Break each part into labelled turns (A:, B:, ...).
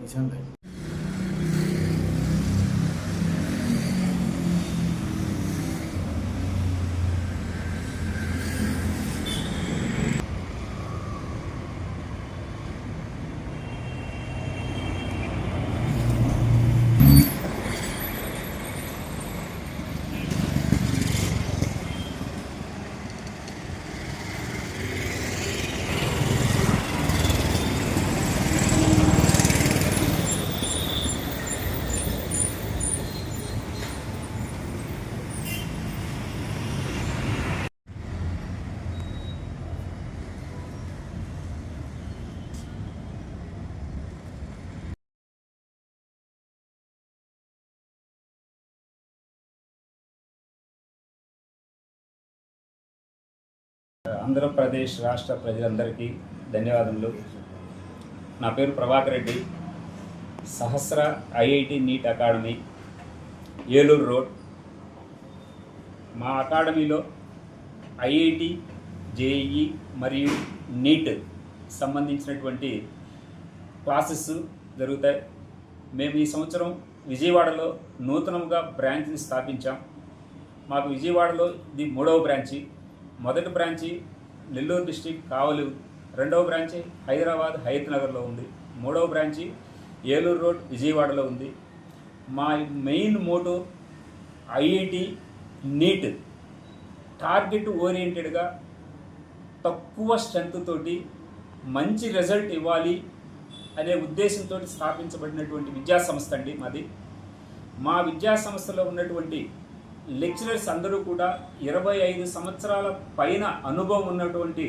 A: కిషన్ రెడ్డి.
B: ఆంధ్రప్రదేశ్ రాష్ట్ర ప్రజలందరికీ ధన్యవాదములు. నా పేరు Prabhakar Reddy. Sahasra IIT NEET academy, Eluru road. మా అకాడమీలో ఐఐటి, జేఈఈ మరియు నీట్ సంబంధించినటువంటి క్లాసెస్ జరుగుతాయి. మేము ఈ సంవత్సరం విజయవాడలో నూతనంగా బ్రాంచ్ని స్థాపించాం. మాకు విజయవాడలో ఇది 3వ బ్రాంచి. మొదటి బ్రాంచి నెల్లూరు డిస్టిక్ కావలి, రెండవ బ్రాంచి హైదరాబాద్ హయత్ నగర్లో ఉంది, 3వ బ్రాంచి ఏలూరు రోడ్ విజయవాడలో ఉంది. మా main motto IIT NEET target ఓరియంటెడ్గా తక్కువ స్ట్రెంత్ తోటి మంచి రిజల్ట్ ఇవ్వాలి అనే ఉద్దేశంతో స్థాపించబడినటువంటి విద్యా సంస్థ అండి మాది. మా విద్యా సంస్థలో ఉన్నటువంటి లెక్చరర్స్ అందరూ కూడా 25 సంవత్సరాల పైన అనుభవం ఉన్నటువంటి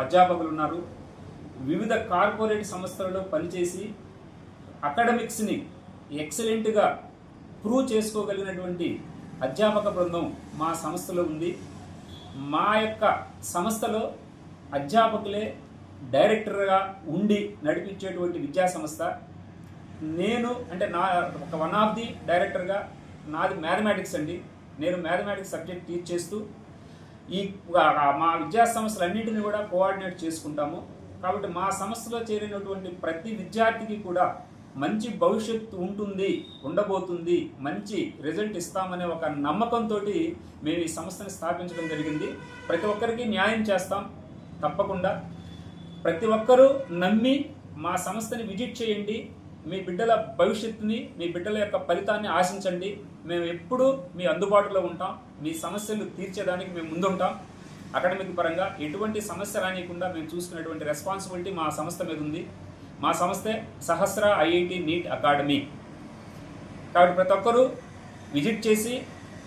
B: అధ్యాపకులు ఉన్నారు. వివిధ కార్పొరేట్ సంస్థలలో పనిచేసి అకాడమిక్స్ని ఎక్సలెంట్గా ప్రూవ్ చేసుకోగలిగినటువంటి అధ్యాపక బృందం మా సంస్థలో ఉంది. మా యొక్క సంస్థలో అధ్యాపకులే డైరెక్టర్గా ఉండి నడిపించేటువంటి విద్యా సంస్థ. నేను అంటే వన్ ఆఫ్ ది డైరెక్టర్గా నాది మ్యాథమెటిక్స్ అండి. నేను మ్యాథమెటిక్స్ సబ్జెక్ట్ టీచ్ చేస్తూ మా విద్యా సంస్థలన్నింటినీ కూడా కోఆర్డినేట్ చేసుకుంటాము. కాబట్టి మా సంస్థలో చేరినటువంటి ప్రతి విద్యార్థికి కూడా మంచి భవిష్యత్తు ఉండబోతుంది, మంచి రిజల్ట్ ఇస్తామనే ఒక నమ్మకంతో మేము ఈ సంస్థని స్థాపించడం జరిగింది. ప్రతి ఒక్కరికి న్యాయం చేస్తాం తప్పకుండా. ప్రతి ఒక్కరూ నమ్మి మా సంస్థని విజిట్ చేయండి. మీ బిడ్డల భవిష్యత్తుని, మీ బిడ్డల యొక్క ఫలితాన్ని ఆశించండి. మేము ఎప్పుడూ మీ అందుబాటులో ఉంటాం. మీ సమస్యలు తీర్చేదానికి మేము ముందుంటాం. అకాడమిక్ పరంగా ఎటువంటి సమస్య రానియకుండా మేము చూసుకునేటువంటి రెస్పాన్సిబిలిటీ మా సంస్థ మీద ఉంది. మా సంస్థే సహస్ర ఐఐటి నీట్ అకాడమీ. కాబట్టి ప్రతి ఒక్కరూ విజిట్ చేసి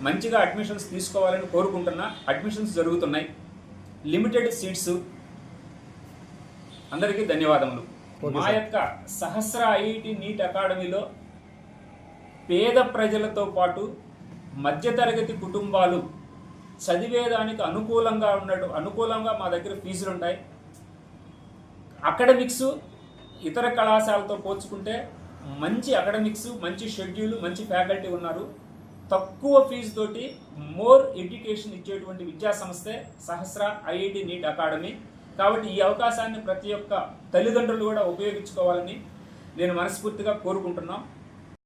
B: మంచిగా అడ్మిషన్స్ తీసుకోవాలని కోరుకుంటున్నా. అడ్మిషన్స్ జరుగుతున్నాయి, లిమిటెడ్ సీట్స్. అందరికీ ధన్యవాదములు. మా యొక్క సహస్ర ఐఐటి నీట్ అకాడమీలో పేద ప్రజలతో పాటు మధ్యతరగతి కుటుంబాలు చదివేదానికి అనుకూలంగా మా దగ్గర ఫీజులు ఉంటాయి. అకాడమిక్స్ ఇతర కళాశాలతో పోల్చుకుంటే మంచి అకాడమిక్స్, మంచి షెడ్యూల్, మంచి ఫ్యాకల్టీ ఉన్నారు. తక్కువ ఫీజు తోటి మోర్ ఎడ్యుకేషన్ ఇచ్చేటువంటి విద్యా సంస్థే సహస్ర ఐఐటి నీట్ అకాడమీ. కాబట్టి ఈ అవకాశాన్ని ప్రతి ఒక్క తల్లిదండ్రులు కూడా ఉపయోగించుకోవాలని నేను మనస్ఫూర్తిగా కోరుకుంటున్నాం.